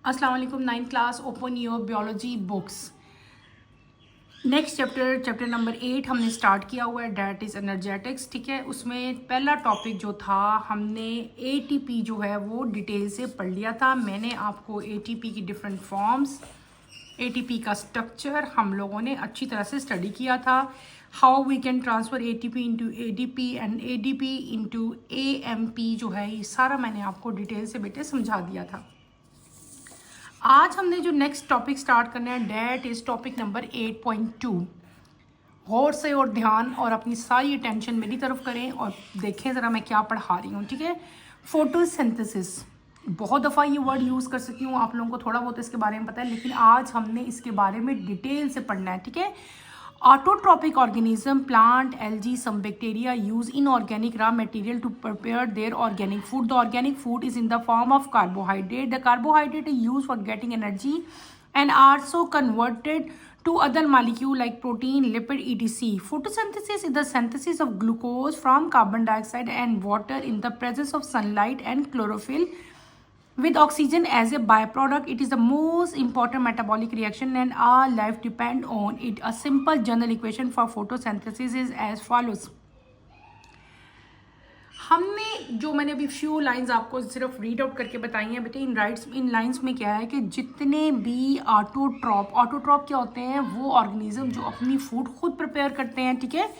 अस्सलाम वालेकुम। 9th class open your biology books. Next chapter number 8 हमने स्टार्ट किया हुआ है, डैट इज़ एनर्जेटिक्स। ठीक है, उसमें पहला टॉपिक जो था हमने एटीपी जो है वो डिटेल से पढ़ लिया था। मैंने आपको एटीपी की डिफरेंट फॉर्म्स, एटीपी का स्ट्रक्चर हम लोगों ने अच्छी तरह से स्टडी किया था। How we can transfer ATP into ADP and ADP into AMP जो है, ये सारा मैंने आपको डिटेल से बेटे समझा दिया था। आज हमने जो नेक्स्ट टॉपिक स्टार्ट करना है, डैट इज़ टॉपिक नंबर 8.2। गौर से और ध्यान और अपनी सारी अटेंशन मेरी तरफ करें और देखें ज़रा मैं क्या पढ़ा रही हूँ। ठीक है, फोटोसिंथेसिस, बहुत दफ़ा ये वर्ड यूज़ कर सकती हूँ, आप लोगों को थोड़ा बहुत इसके बारे में पता है, लेकिन आज हमने इसके बारे में डिटेल से पढ़ना है। ठीक है, autotrophic organism, plant, algae, some bacteria use inorganic raw material to prepare their organic food. The organic food is in the form of carbohydrate. The carbohydrate is used for getting energy and also converted to other molecule like protein, lipid, etc. Photosynthesis is the synthesis of glucose from carbon dioxide and water in the presence of sunlight and chlorophyll with oxygen as a byproduct. It is the most important metabolic reaction and our life depend on it. A simple general equation for photosynthesis is as follows. हमने जो मैंने अभी few lines आपको सिर्फ read out करके बताई हैं बेटे, इन लाइंस में क्या है कि जितने भी ऑटोट्रॉप क्या होते हैं, वो ऑर्गेनिज्म जो अपनी फूड खुद प्रिपेयर करते हैं। ठीक है,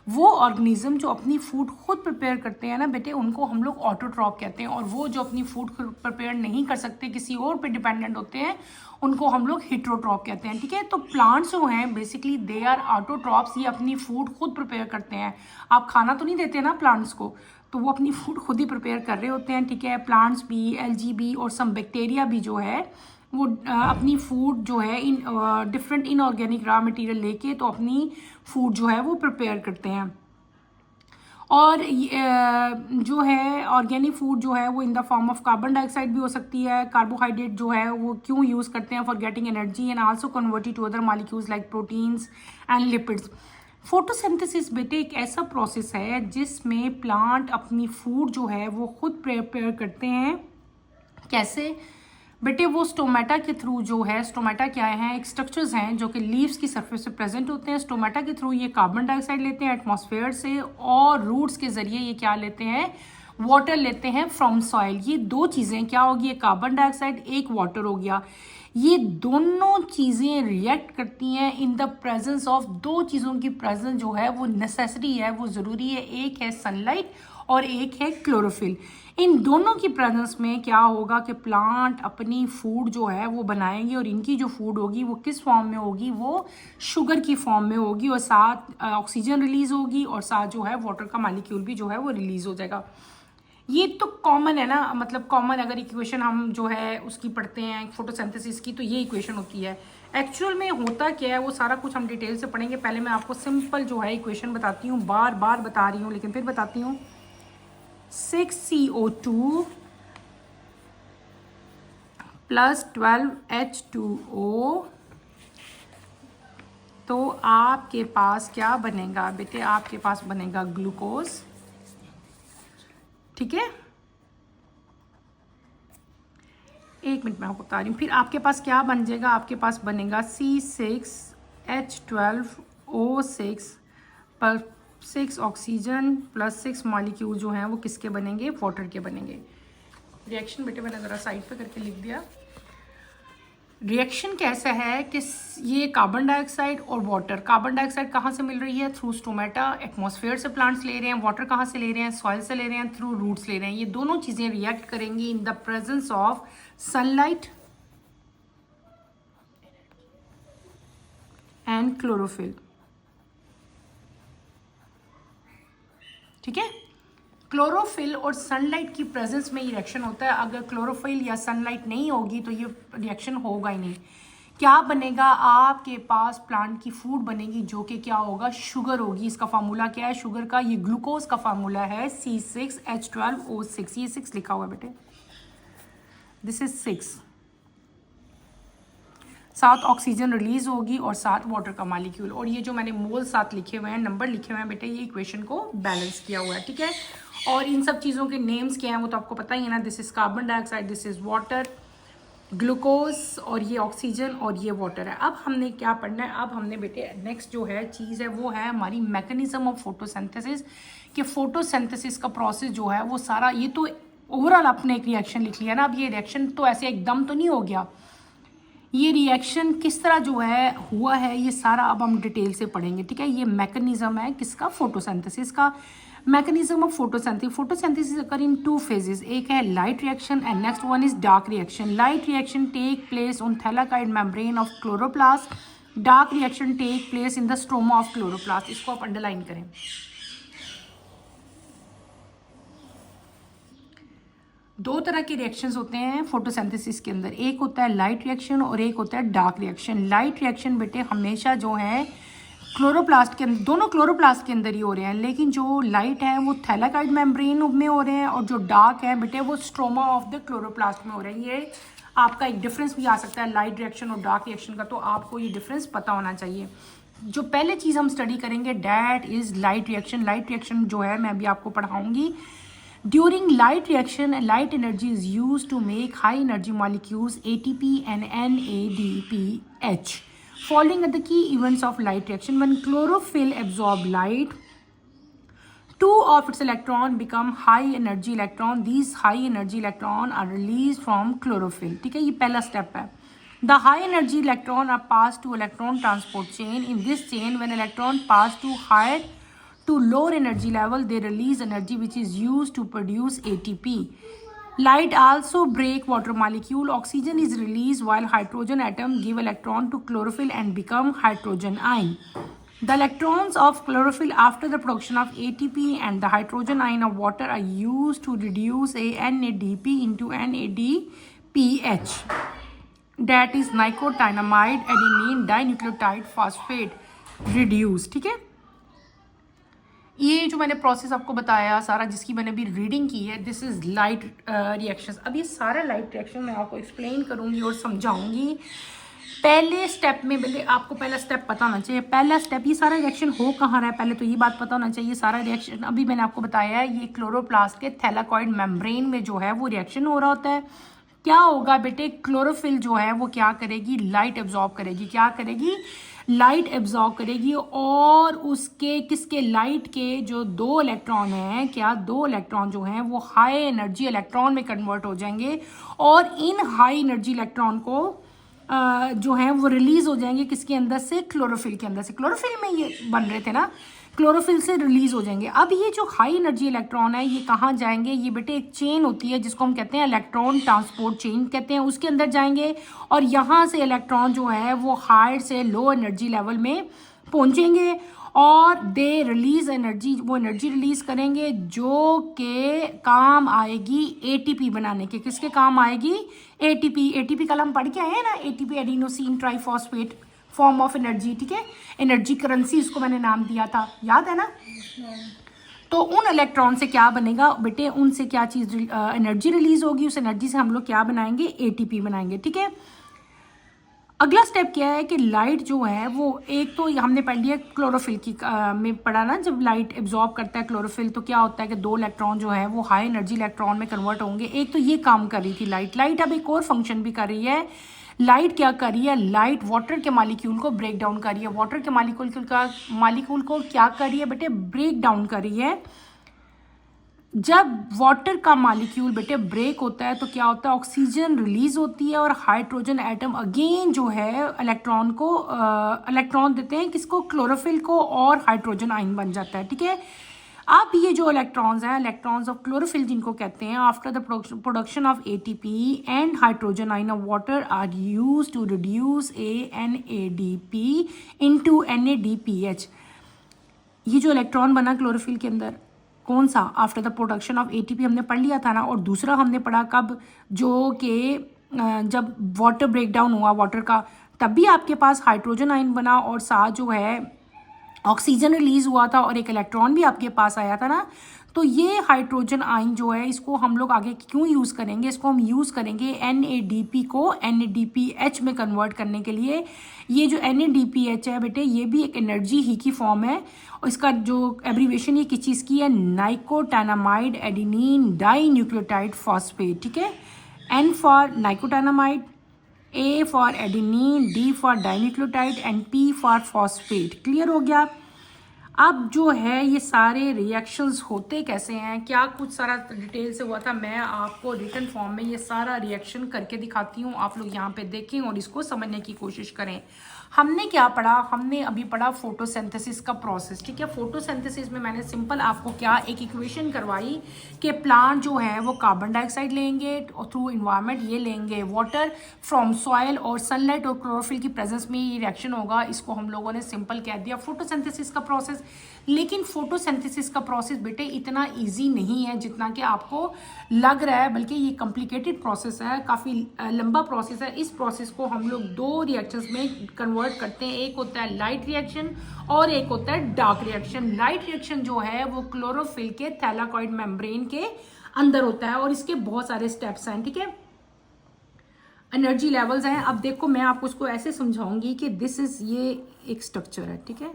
वो ऑर्गेनिज्म जो अपनी फूड खुद प्रिपेयर करते हैं ना बेटे, उनको हम लोग ऑटोट्रॉप कहते हैं। और वो जो अपनी फूड प्रिपेयर नहीं कर सकते, किसी और पे डिपेंडेंट होते हैं, उनको हम लोग हेट्रोट्रॉप कहते हैं। ठीक है, तो प्लांट्स जो हैं बेसिकली दे आर ऑटोट्रॉप्स, ये अपनी फूड खुद प्रिपेयर करते हैं। आप खाना तो नहीं देते ना प्लांट्स को, तो वो अपनी फूड खुद ही प्रिपेयर कर रहे होते हैं। ठीक है, प्लांट्स भी, एल्गी भी और सम बैक्टीरिया भी जो है वो अपनी फूड जो है डिफरेंट इनऑर्गेनिक रॉ मटेरियल लेके तो अपनी फूड जो है वो प्रिपेयर करते हैं। और जो है ऑर्गेनिक फूड जो है वो in the form of carbon dioxide भी हो सकती है। कार्बोहाइड्रेट जो है वो क्यों यूज़ करते हैं, for getting energy and also converted to other molecules like proteins and lipids. Photosynthesis बेटे एक ऐसा प्रोसेस है जिसमें प्लांट अपनी फूड जो है वो खुद प्रिपेयर करते हैं। कैसे बेटे, वो स्टोमेटा के थ्रू जो है, स्टोमेटा क्या है, एक स्ट्रक्चर्स हैं जो कि लीव्स की सरफेस पे प्रेजेंट होते हैं। स्टोमेटा के थ्रू ये कार्बन डाइऑक्साइड लेते हैं एटमॉस्फेयर से, और रूट्स के ज़रिए ये क्या लेते हैं, वाटर लेते हैं फ्रॉम सॉइल। ये दो चीज़ें क्या होगी, एक कार्बन डाइऑक्साइड, एक वाटर हो गया। ये दोनों चीज़ें रिएक्ट करती हैं इन द प्रेजेंस ऑफ, दो चीज़ों की प्रेजेंस जो है वो नेसेसिटी है, वो ज़रूरी है। एक है सनलाइट और एक है क्लोरोफिल। इन दोनों की प्रेजेंस में क्या होगा कि प्लांट अपनी फूड जो है वो बनाएंगे, और इनकी जो फूड होगी वो किस फॉर्म में होगी, वो शुगर की फॉर्म में होगी, और साथ ऑक्सीजन रिलीज होगी, और साथ जो है वाटर का मॉलिक्यूल भी जो है वो रिलीज हो जाएगा। ये तो कॉमन है ना, मतलब कॉमन अगर इक्वेशन हम जो है उसकी पढ़ते हैं फोटोसिंथेसिस की, तो ये इक्वेशन होती है। एक्चुअल में होता क्या है वो सारा कुछ हम डिटेल से पढ़ेंगे। पहले मैं आपको सिंपल जो है इक्वेशन बताती हूँ, बार बार बता रही हूँ लेकिन फिर बताती हूँ। 6CO2 प्लस 12H2O, तो आपके पास क्या बनेगा बेटे, आपके पास बनेगा ग्लूकोज। ठीक है, एक मिनट में आपको बता रही हूँ। फिर आपके पास क्या बन जाएगा, आपके पास बनेगा C6H12O6 पर 6 ऑक्सीजन प्लस 6 मॉलिक्यूल जो हैं वो किसके बनेंगे, वाटर के बनेंगे। रिएक्शन बेटे मैंने ज़रा साइड पे करके लिख दिया। रिएक्शन कैसा है कि ये कार्बन डाइऑक्साइड और वाटर, कार्बन डाइऑक्साइड कहाँ से मिल रही है, थ्रू स्टोमेटा, एटमॉस्फेयर से प्लांट्स ले रहे हैं। वाटर कहाँ से ले रहे हैं, सॉइल से ले रहे हैं, थ्रू रूट्स ले रहे हैं। ये दोनों चीज़ें रिएक्ट करेंगी in the presence of sunlight and chlorophyll. ठीक है, क्लोरोफिल और सनलाइट की प्रेजेंस में ये रिएक्शन होता है। अगर क्लोरोफिल या सनलाइट नहीं होगी तो ये रिएक्शन होगा ही नहीं। क्या बनेगा, आपके पास प्लांट की फूड बनेगी जो कि क्या होगा, शुगर होगी। इसका फार्मूला क्या है शुगर का, ये ग्लूकोज का फार्मूला है C6H12O6। ये 6 लिखा हुआ है बेटे, दिस इज 6। साथ ऑक्सीजन रिलीज होगी और साथ वाटर का मॉलिक्यूल, और ये जो मैंने मोल साथ लिखे हुए हैं, नंबर लिखे हुए हैं बेटे, ये इक्वेशन को बैलेंस किया हुआ है। ठीक है, और इन सब चीज़ों के नेम्स क्या हैं वो तो आपको पता ही है ना। This is carbon dioxide, this is water, glucose और ये ऑक्सीजन और ये वाटर है। अब हमने क्या पढ़ना है, अब हमने बेटे नेक्स्ट जो है चीज़ है वो है हमारी मैकेनिज्म ऑफ फोटोसिंथेसिस, कि फोटोसिंथेसिस का प्रोसेस जो है वो सारा, ये तो ओवरऑल आपने एक रिएक्शन लिख लिया ना। अब ये रिएक्शन तो ऐसे एकदम तो नहीं हो गया, ये रिएक्शन किस तरह जो है हुआ है ये सारा अब हम डिटेल से पढ़ेंगे, ठीक है। ये मैकेनिज्म है किसका, फोटोसिंथेसिस का। Mechanism of photosynthesis, photosynthesis occur in two phases, एक है light reaction and next one is dark reaction. Light reaction take place on thylakoid membrane of chloroplast, dark reaction take place in the stroma of chloroplast. इसको आप underline करें। दो तरह के reactions होते हैं फोटोसिंथेसिस के अंदर, एक होता है लाइट रिएक्शन और एक होता है डार्क रिएक्शन। लाइट रिएक्शन बेटे हमेशा जो है क्लोरोप्लास्ट के अंदर, दोनों क्लोरोप्लास्ट के अंदर ही हो रहे हैं, लेकिन जो लाइट है वो थैलाकाइड मेम्ब्रेन में हो रहे हैं और जो डार्क है बेटे वो स्ट्रोमा ऑफ द क्लोरोप्लास्ट में हो रहे हैं। ये आपका एक डिफरेंस भी आ सकता है लाइट रिएक्शन और डार्क रिएक्शन का, तो आपको ये डिफरेंस पता होना चाहिए। जो पहले चीज़ हम स्टडी करेंगे that is light reaction. Light reaction जो है मैं अभी आपको पढ़ाऊँगी। During light reaction, light energy is used to make high energy molecules ATP and NADPH. Following are the key events of light reaction. When chlorophyll absorb light, two of its electron become high energy electron. These high energy electron are released from chlorophyll. ठीक है, ये पहला step है। The high energy electron are passed to electron transport chain. In this chain, when electron pass to higher to lower energy level, they release energy which is used to produce ATP. Light also break water molecule. Oxygen is released while hydrogen atom give electron to chlorophyll and become hydrogen ion. The electrons of chlorophyll after the production of ATP and the hydrogen ion of water are used to reduce a NADP into NADPH. That is nicotinamide adenine dinucleotide phosphate reduce. ठीक है, ये जो मैंने process आपको बताया सारा, जिसकी मैंने अभी रीडिंग की है, दिस इज़ लाइट रिएक्शंस। अब ये सारा लाइट रिएक्शन मैं आपको एक्सप्लेन करूँगी और समझाऊँगी। पहले स्टेप में पहले आपको पहला स्टेप पता होना चाहिए। पहला स्टेप, ये सारा रिएक्शन हो कहाँ रहा है, पहले तो ये बात पता होना चाहिए। सारा रिएक्शन अभी मैंने आपको बताया है, ये क्लोरोप्लास्ट के थैलाकॉइड मेम्ब्रेन में जो है वो रिएक्शन हो रहा होता है। क्या होगा बेटे, क्लोरोफिल जो है वो क्या करेगी, लाइट एब्जॉर्ब करेगी। क्या करेगी, लाइट एब्जॉर्ब करेगी, और उसके किसके, लाइट के जो दो इलेक्ट्रॉन हैं, क्या दो इलेक्ट्रॉन जो हैं वो हाई एनर्जी इलेक्ट्रॉन में कन्वर्ट हो जाएंगे, और इन हाई एनर्जी इलेक्ट्रॉन को जो है वो रिलीज हो जाएंगे किसके अंदर से, क्लोरोफिल के अंदर से। क्लोरोफिल में ये बन रहे थे ना, क्लोरोफिल से रिलीज हो जाएंगे। अब ये जो हाई एनर्जी इलेक्ट्रॉन है ये कहाँ जाएंगे, ये बेटे एक चेन होती है जिसको हम कहते हैं इलेक्ट्रॉन ट्रांसपोर्ट चेन कहते हैं, उसके अंदर जाएंगे, और यहाँ से इलेक्ट्रॉन जो है वो हायर से लो एनर्जी लेवल में पहुँचेंगे, और दे रिलीज एनर्जी, वो एनर्जी रिलीज करेंगे जो के काम आएगी एटीपी बनाने के। किसके काम आएगी, एटीपी। एटीपी कल हम पढ़ के आए हैं ना, ATP adenosine triphosphate form of energy, ठीक है, एनर्जी करेंसी इसको मैंने नाम दिया था, याद है ना। तो उन इलेक्ट्रॉन से क्या बनेगा बेटे, उनसे क्या चीज़ एनर्जी रिलीज होगी, उस एनर्जी से हम लोग क्या बनाएंगे, एटीपी बनाएंगे, ठीक है। अगला स्टेप क्या है कि लाइट जो है वो, एक तो हमने पढ़ लिया क्लोरोफिल की में पढ़ा ना, जब लाइट एब्जॉर्ब करता है क्लोरोफिल तो क्या होता है कि दो इलेक्ट्रॉन जो है वो हाई एनर्जी इलेक्ट्रॉन में कन्वर्ट होंगे। एक तो ये काम कर रही थी लाइट। लाइट अब एक और फंक्शन भी कर रही है। लाइट क्या कर रही है, लाइट वाटर के मॉलिक्यूल को ब्रेक डाउन कर रही है। वाटर के मॉलिक्यूल को क्या कर रही है बेटे, ब्रेक डाउन कर रही है। जब वाटर का मॉलिक्यूल बेटे ब्रेक होता है तो क्या होता है, ऑक्सीजन रिलीज होती है और हाइड्रोजन एटम अगेन जो है इलेक्ट्रॉन देते हैं किसको, क्लोरोफिल को, और हाइड्रोजन आयन बन जाता है, ठीक है। अब ये जो इलेक्ट्रॉन्स हैं, इलेक्ट्रॉन्स ऑफ क्लोरोफिल जिनको कहते हैं, after the production of ATP and hydrogen ion of water are used to reduce NADP into NADPH। ये जो इलेक्ट्रॉन बना क्लोरोफिल के अंदर, कौन सा, after the production of ATP हमने पढ़ लिया था ना, और दूसरा हमने पढ़ा कब, जो कि जब वाटर ब्रेक डाउन हुआ वाटर का, तब भी आपके पास हाइड्रोजन आयन बना और साथ जो है ऑक्सीजन रिलीज हुआ था और एक इलेक्ट्रॉन भी आपके पास आया था ना। तो ये हाइड्रोजन आयन जो है इसको हम लोग आगे क्यों यूज़ करेंगे, इसको हम यूज़ करेंगे NADP को NADPH में कन्वर्ट करने के लिए। ये जो NADPH है बेटे ये भी एक एनर्जी ही की फॉर्म है, और इसका जो एब्रीवेशन ये किस चीज़ की है, nicotinamide adenine dinucleotide phosphate, ठीक है। N for nicotinamide, A for adenine, D for dinucleotide and P for phosphate. Clear हो गया। अब जो है ये सारे रिएक्शंस होते कैसे हैं, क्या कुछ सारा डिटेल से हुआ था, मैं आपको रिटन फॉर्म में ये सारा रिएक्शन करके दिखाती हूँ। आप लोग यहाँ पे देखें और इसको समझने की कोशिश करें। हमने क्या पढ़ा, हमने अभी पढ़ा फोटोसिंथेसिस का प्रोसेस। ठीक है, फोटोसिंथेसिस में मैंने सिंपल आपको क्या एक इक्वेशन करवाई कि प्लांट जो है वो कार्बन डाइऑक्साइड लेंगे और थ्रू इन्वायरमेंट ये लेंगे वाटर फ्रॉम सॉइल, और सनलाइट और क्लोरोफिल की प्रेजेंस में ये रिएक्शन होगा। इसको हम लोगों ने सिंपल कह दिया फोटोसिंथेसिस का प्रोसेस। लेकिन फोटोसिंथेसिस का प्रोसेस बेटे इतना इजी नहीं है जितना कि आपको लग रहा है, बल्कि ये कॉम्प्लिकेटेड प्रोसेस है, काफ़ी लंबा प्रोसेस है। इस प्रोसेस को हम लोग दो रिएक्शंस में कन्वर्ट करते हैं, एक होता है लाइट रिएक्शन और एक होता है डार्क रिएक्शन। लाइट रिएक्शन जो है वो क्लोरोफिल के थैलाकॉइड मेम्ब्रेन के अंदर होता है और इसके बहुत सारे स्टेप्स हैं। ठीक है, एनर्जी लेवल्स हैं। अब देखो मैं आपको इसको ऐसे समझाऊंगी कि दिस इज, ये एक स्ट्रक्चर है। ठीक है,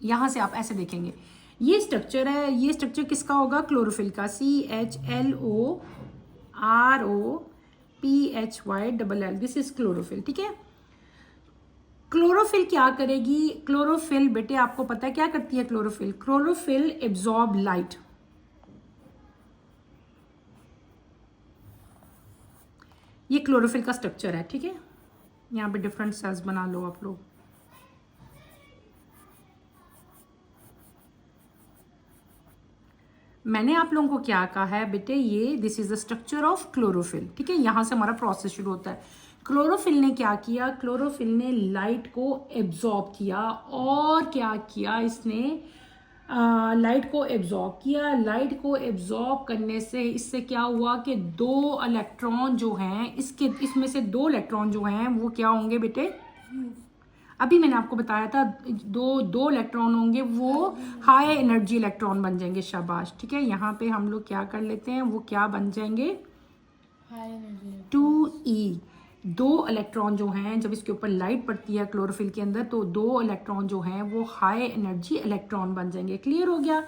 यहां से आप ऐसे देखेंगे, ये स्ट्रक्चर है, ये स्ट्रक्चर किसका होगा, क्लोरोफिल का, CHLOROPHYLL, दिस इज क्लोरोफिल। ठीक है, क्लोरोफिल क्या करेगी, क्लोरोफिल बेटे आपको पता है क्या करती है क्लोरोफिल, क्लोरोफिल एब्जॉर्ब लाइट। ये क्लोरोफिल का स्ट्रक्चर है। ठीक है, यहाँ पे डिफरेंट सेल्स बना लो आप लोग। मैंने आप लोगों को क्या कहा है बेटे, ये this is the structure of chlorophyll. ठीक है, यहां से हमारा प्रोसेस शुरू होता है। क्लोरोफिल ने क्या किया, क्लोरोफिल ने लाइट को एब्जॉर्ब किया, और क्या किया इसने, लाइट को एब्जॉर्ब किया। लाइट को एब्जॉर्ब करने से इससे क्या हुआ कि दो इलेक्ट्रॉन जो हैं, इसमें से दो इलेक्ट्रॉन जो हैं वो क्या होंगे बेटे, अभी मैंने आपको बताया था, दो इलेक्ट्रॉन होंगे वो हाई एनर्जी इलेक्ट्रॉन बन जाएंगे। शाबाश। ठीक है, यहाँ पे हम लोग क्या कर लेते हैं, वो क्या बन जाएंगे, 2E। दो इलेक्ट्रॉन जो हैं, जब इसके ऊपर लाइट पड़ती है क्लोरोफिल के अंदर, तो दो इलेक्ट्रॉन जो हैं वो हाई एनर्जी इलेक्ट्रॉन बन जाएंगे। क्लियर हो गया।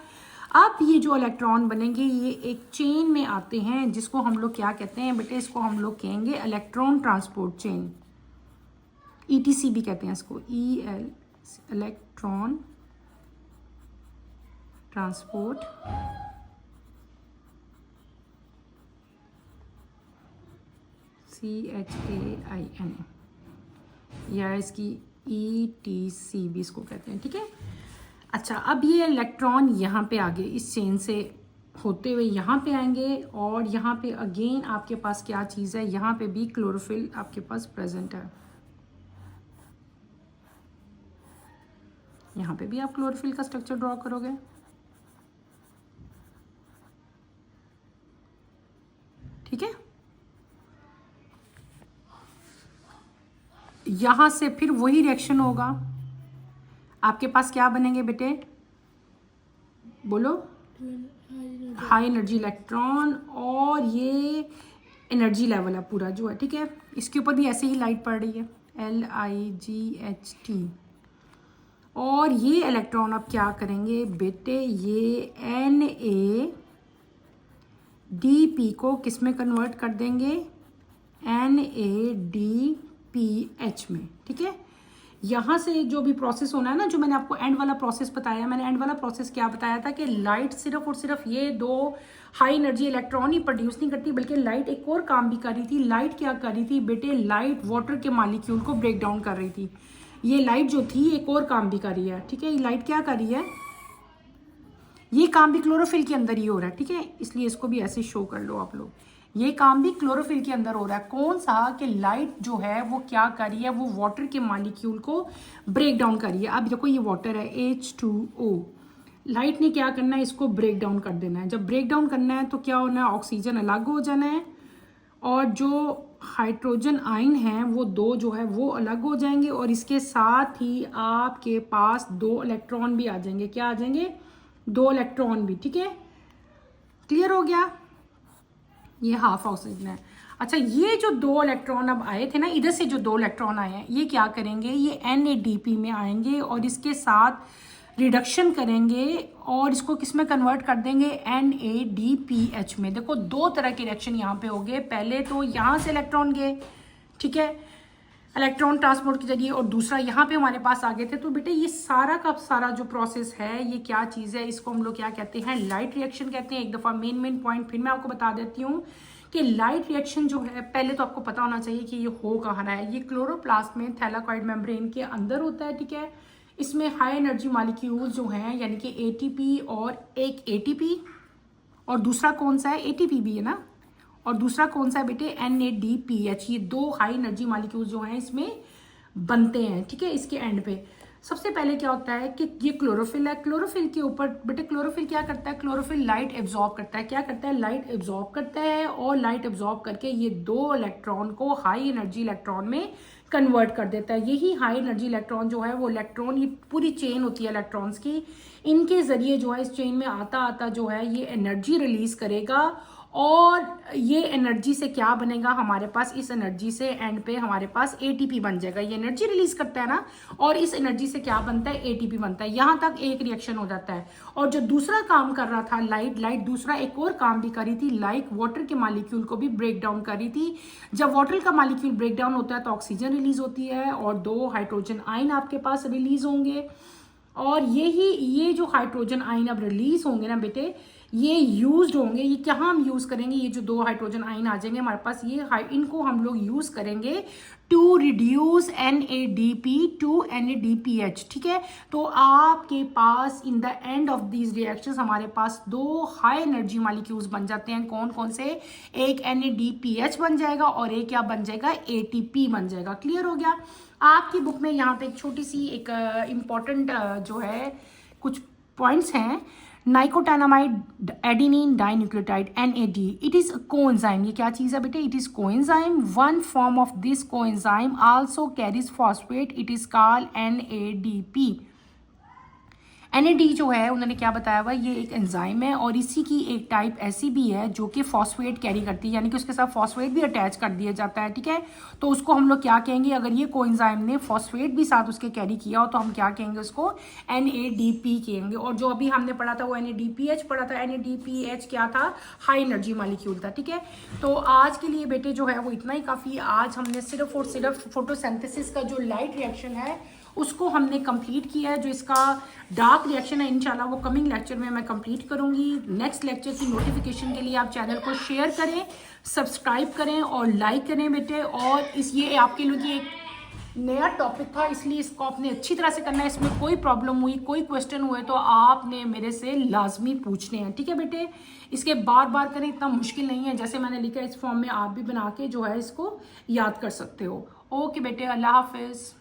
अब ये जो इलेक्ट्रॉन बनेंगे ये एक चेन में आते हैं, जिसको हम लोग क्या कहते हैं बेटे, इसको हम लोग कहेंगे इलेक्ट्रॉन ट्रांसपोर्ट चेन, ETC भी कहते हैं इसको, इलेक्ट्रॉन ट्रांसपोर्ट CHAIN, या इसकी ETC भी इसको कहते हैं। ठीक है, अच्छा, अब ये इलेक्ट्रॉन यहाँ पे आगे इस चेन से होते हुए यहाँ पे आएंगे, और यहाँ पे अगेन आपके पास क्या चीज़ है, यहाँ पे भी क्लोरोफिल आपके पास प्रेजेंट है। यहाँ पे भी आप क्लोरोफिल का स्ट्रक्चर ड्रॉ करोगे। ठीक है, यहां से फिर वही रिएक्शन होगा, आपके पास क्या बनेंगे बेटे, बोलो, हाई एनर्जी इलेक्ट्रॉन, और ये एनर्जी लेवल है पूरा जो है। ठीक है, इसके ऊपर भी ऐसे ही लाइट पड़ रही है, LIGHT, और ये इलेक्ट्रॉन अब क्या करेंगे बेटे, ये NADP को किस में कन्वर्ट कर देंगे, NADPH में। ठीक है, यहाँ से जो भी प्रोसेस होना है ना, जो मैंने आपको एंड वाला प्रोसेस बताया, मैंने एंड वाला प्रोसेस क्या बताया था कि लाइट सिर्फ और सिर्फ ये दो हाई एनर्जी इलेक्ट्रॉन ही प्रोड्यूस नहीं करती, बल्कि लाइट एक और काम भी कर रही थी। लाइट क्या कर रही थी बेटे, लाइट वाटर के मॉलिक्यूल को ब्रेक डाउन कर रही थी। ये लाइट जो थी एक और काम भी कर रही है। ठीक है, ये लाइट क्या कर रही है, ये काम भी क्लोरोफिल के अंदर ही हो रहा है। ठीक है, इसलिए इसको भी ऐसे शो कर लो आप लोग, ये काम भी क्लोरोफिल के अंदर हो रहा है। कौन सा, कि लाइट जो है वो क्या कर रही है, वो वाटर के मॉलिक्यूल को ब्रेक डाउन कर रही है। अब देखो ये वाटर है H2O, लाइट ने क्या करना है, इसको ब्रेक डाउन कर देना है। जब ब्रेक डाउन करना है तो क्या होना है, ऑक्सीजन अलग हो जाना है, और जो हाइड्रोजन आयन है वो दो जो है वो अलग हो जाएंगे, और इसके साथ ही आपके पास दो इलेक्ट्रॉन भी आ जाएंगे। क्या आ जाएंगे, दो इलेक्ट्रॉन भी। ठीक है, क्लियर हो गया, ये हाफ ऑक्सीजन है। अच्छा, ये जो दो इलेक्ट्रॉन अब आए थे ना, इधर से जो दो इलेक्ट्रॉन आए हैं, ये क्या करेंगे, ये NADP में आएंगे, और इसके साथ रिडक्शन करेंगे और इसको किस में कन्वर्ट कर देंगे, NADPH में। देखो दो तरह के रिएक्शन यहाँ पे हो गए, पहले तो यहाँ से इलेक्ट्रॉन गए, ठीक है, इलेक्ट्रॉन ट्रांसपोर्ट के जरिए, और दूसरा यहाँ पे हमारे पास आ गए थे। तो बेटे ये सारा का सारा जो प्रोसेस है ये क्या चीज़ है, इसको हम लोग क्या कहते हैं, लाइट रिएक्शन कहते हैं। एक दफ़ा मेन पॉइंट फिर मैं आपको बता देती हूँ कि लाइट रिएक्शन जो है, पहले तो आपको पता होना चाहिए कि ये हो कहाँ रहा है। ये क्लोरोप्लास्ट में थैलाकॉइड मेम्ब्रेन के अंदर होता है, ठीक है। इसमें हाई एनर्जी मॉलिक्यूल्स जो हैं, यानी कि ATP और एक ATP, और दूसरा कौन सा है, ATP भी है ना, और दूसरा कौन सा है बेटे, NADPH। ये दो हाई एनर्जी मॉलिक्यूल्स जो हैं इसमें बनते हैं, ठीक है। इसके एंड पे सबसे पहले क्या होता है कि ये क्लोरोफिल है, क्लोरोफिल के ऊपर बेटे क्लोरोफिल क्या करता है, क्लोरोफिल लाइट एब्जॉर्ब करता है। क्या करता है, लाइट एब्जॉर्ब करता है, और लाइट एब्जॉर्ब करके ये दो इलेक्ट्रॉन को हाई एनर्जी इलेक्ट्रॉन में कन्वर्ट कर देता है। यही हाई एनर्जी इलेक्ट्रॉन जो है वो इलेक्ट्रॉन, ये पूरी चेन होती है इलेक्ट्रॉन्स की, इनके जरिए जो है इस चेन में आता आता जो है ये एनर्जी रिलीज करेगा, और ये एनर्जी से क्या बनेगा हमारे पास, इस एनर्जी से एंड पे हमारे पास ATP बन जाएगा। ये एनर्जी रिलीज करता है ना, और इस एनर्जी से क्या बनता है, ATP बनता है। यहाँ तक एक रिएक्शन हो जाता है। और जो दूसरा काम कर रहा था लाइट दूसरा एक और काम भी कर रही थी, लाइक वाटर के मॉलिक्यूल को भी ब्रेक डाउन कर रही थी। जब वाटर का मॉलिक्यूल ब्रेक डाउन होता है तो ऑक्सीजन रिलीज होती है, और दो हाइड्रोजन आयन आपके पास रिलीज होंगे, और ये जो हाइड्रोजन आयन अब रिलीज होंगे ना बेटे, ये यूज्ड होंगे। ये क्या हम यूज करेंगे, ये जो दो हाइड्रोजन आयन आ जाएंगे हमारे पास, इनको हम लोग यूज करेंगे to reduce NADP to NADPH, ठीक है। तो आपके पास in the end of these reactions हमारे पास दो हाई एनर्जी मॉलिक्यूल्स बन जाते हैं। कौन कौन से, एक NADPH बन जाएगा और एक क्या बन जाएगा, ATP बन जाएगा। क्लियर हो गया। आपकी बुक में यहाँ पे एक छोटी सी एक इम्पॉर्टेंट जो है कुछ पॉइंट्स हैं। Nicotinamide adenine dinucleotide NAD, it is coenzyme. ये क्या चीज है बेटे, it is coenzyme. One form of this coenzyme also carries phosphate, it is called NADP। NAD जो है उन्होंने क्या बताया हुआ, ये एक एंजाइम है, और इसी की एक टाइप ऐसी भी है जो कि फॉस्फेट कैरी करती है, यानी कि उसके साथ फॉस्फेट भी अटैच कर दिया जाता है, ठीक है। तो उसको हम लोग क्या कहेंगे, अगर ये कोएंजाइम ने फॉस्फेट भी साथ उसके कैरी किया हो तो हम क्या कहेंगे, उसको NADP कहेंगे। और जो अभी हमने पढ़ा था वो NADPH पढ़ा था। NADPH क्या था, हाई एनर्जी मॉलिक्यूल था, ठीक है। तो आज के लिए बेटे जो है वो इतना ही काफ़ी। आज हमने सिर्फ और सिर्फ फोटोसिंथेसिस का जो लाइट रिएक्शन है उसको हमने कंप्लीट किया है। जो इसका डार्क रिएक्शन है इंशाल्लाह वो कमिंग लेक्चर में मैं कंप्लीट करूंगी। नेक्स्ट लेक्चर की नोटिफिकेशन के लिए आप चैनल को शेयर करें, सब्सक्राइब करें और लाइक करें बेटे। और ये आपके लिए एक नया टॉपिक था, इसलिए इसको आपने अच्छी तरह से करना है। इसमें कोई प्रॉब्लम हुई, कोई क्वेश्चन हुए तो आपने मेरे से लाजमी पूछने हैं, ठीक है बेटे। इसके बार बार करें, इतना मुश्किल नहीं है। जैसे मैंने लिखा इस फॉर्म में आप भी बना के जो है इसको याद कर सकते हो। ओके बेटे, अल्लाह हाफिज़।